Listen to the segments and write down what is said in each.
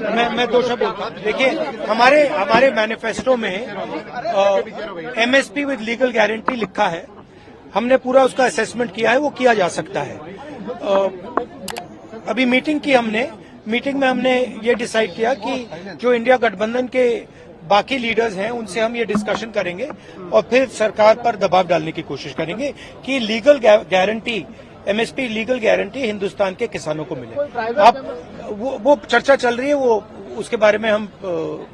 मैं दो शब्द बोलता हूँ। देखिए, हमारे मैनिफेस्टो में एमएसपी विद लीगल गारंटी लिखा है। हमने पूरा उसका असेसमेंट किया है, वो किया जा सकता है। अभी मीटिंग में हमने ये डिसाइड किया कि जो इंडिया गठबंधन के बाकी लीडर्स हैं उनसे हम ये डिस्कशन करेंगे और फिर सरकार पर दबाव डालने की कोशिश करेंगे कि legal guarantee, MSP legal guarantee Hindustan के किसानों को मिले। वो चर्चा चल रही है, वो उसके बारे में हम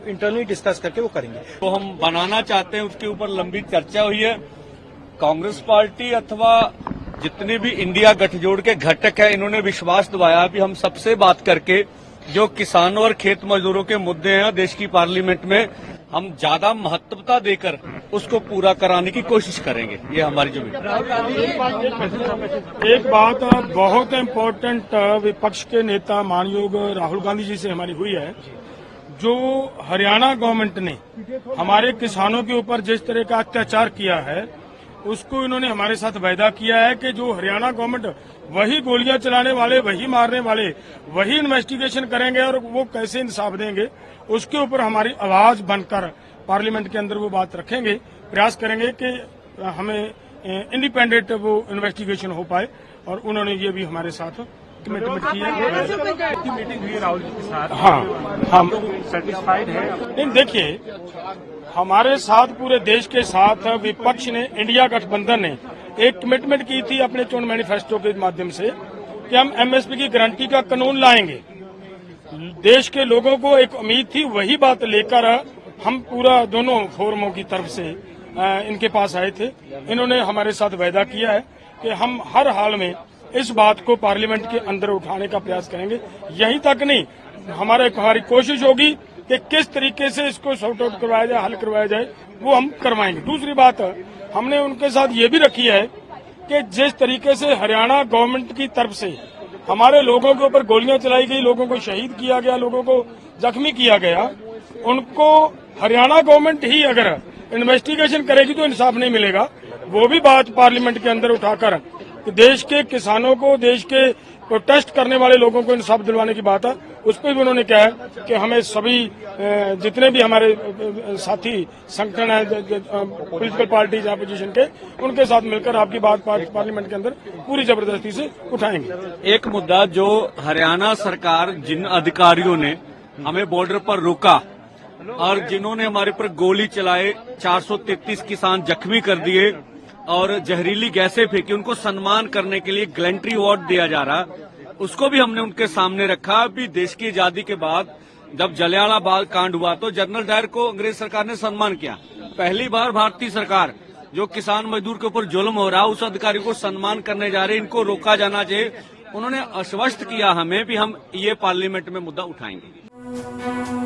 इंटरनली डिस्कस करके वो करेंगे। तो हम बनाना चाहते हैं, उसके ऊपर लंबी चर्चा हुई है। कांग्रेस पार्टी अथवा जितने भी इंडिया गठजोड़ के घटक है, इन्होंने विश्वास दिलाया कि हम सबसे बात करके जो किसानों और खेत मजदूरों के मुद्दे हैं देश की पार्लियामेंट में, हम ज्यादा महत्वता देकर उसको पूरा कराने की कोशिश करेंगे। ये हमारी जो एक बात बहुत इम्पोर्टेंट विपक्ष के नेता मानयोग राहुल गांधी जी से हमारी हुई है। जो हरियाणा गवर्नमेंट ने हमारे किसानों के ऊपर जिस तरह का अत्याचार किया है, उसको इन्होंने हमारे साथ वायदा किया है कि जो हरियाणा गवर्नमेंट वही गोलियां चलाने वाले, वही मारने वाले, वही इन्वेस्टिगेशन करेंगे और वो कैसे इंसाफ देंगे, उसके ऊपर हमारी आवाज बनकर पार्लियामेंट के अंदर वो बात रखेंगे। प्रयास करेंगे कि हमें इंडिपेंडेंट वो इन्वेस्टिगेशन हो पाए और उन्होंने ये भी हमारे साथ कमिटमेंट की है। मीटिंग हुई राहुल जी के साथ, हाँ, हम सेटिस्फाइड है। नहीं, देखिए, हमारे साथ पूरे देश के साथ विपक्ष ने, इंडिया गठबंधन ने एक कमिटमेंट की थी अपने चुनाव मैनिफेस्टो के माध्यम से कि हम एमएसपी की गारंटी का कानून लाएंगे। देश के लोगों को एक उम्मीद थी, वही बात लेकर हम पूरा दोनों फोरमों की तरफ से इनके पास आए थे। इन्होंने हमारे साथ वायदा किया है कि हम हर हाल में इस बात को पार्लियामेंट के अंदर उठाने का प्रयास करेंगे। यहीं तक नहीं, हमारी कोशिश होगी कि किस तरीके से इसको सॉर्ट आउट करवाया जाए, हल करवाया जाए, वो हम करवाएंगे। दूसरी बात, हमने उनके साथ ये भी रखी है कि जिस तरीके से हरियाणा गवर्नमेंट की तरफ से हमारे लोगों के ऊपर गोलियां चलाई गई, लोगों को शहीद किया गया, लोगों को जख्मी किया गया, उनको हरियाणा गवर्नमेंट ही अगर इन्वेस्टिगेशन करेगी तो इंसाफ नहीं मिलेगा। वो भी बात पार्लियामेंट के अंदर उठाकर देश के किसानों को, देश के प्रोटेस्ट करने वाले लोगों को इंसाफ दिलवाने की बात है। उस पर भी उन्होंने कहा है कि हमें सभी जितने भी हमारे साथी संगठन है, पॉलिटिकल पार्टीज अपोजिशन के, उनके साथ मिलकर आपकी बात पार्लियामेंट के अंदर पूरी जबरदस्ती से उठाएंगे। एक मुद्दा जो हरियाणा सरकार, जिन अधिकारियों ने हमें बॉर्डर पर रोका और जिन्होंने हमारे पर गोली चलाए, 433 किसान जख्मी कर दिए और जहरीली गैसें फेंकी, उनको सम्मान करने के लिए गैलेंट्री अवार्ड दिया जा रहा, उसको भी हमने उनके सामने रखा। अभी देश की आजादी के बाद जब जलियांवाला बाग कांड हुआ तो जनरल डायर को अंग्रेज सरकार ने सम्मान किया। पहली बार भारतीय सरकार जो किसान मजदूर के ऊपर जुल्म हो रहा, उस अधिकारी को सम्मान करने जा रहे, इनको रोका जाना चाहिए। उन्होंने आश्वस्त किया हमें भी हम ये पार्लियामेंट में मुद्दा उठाएंगे।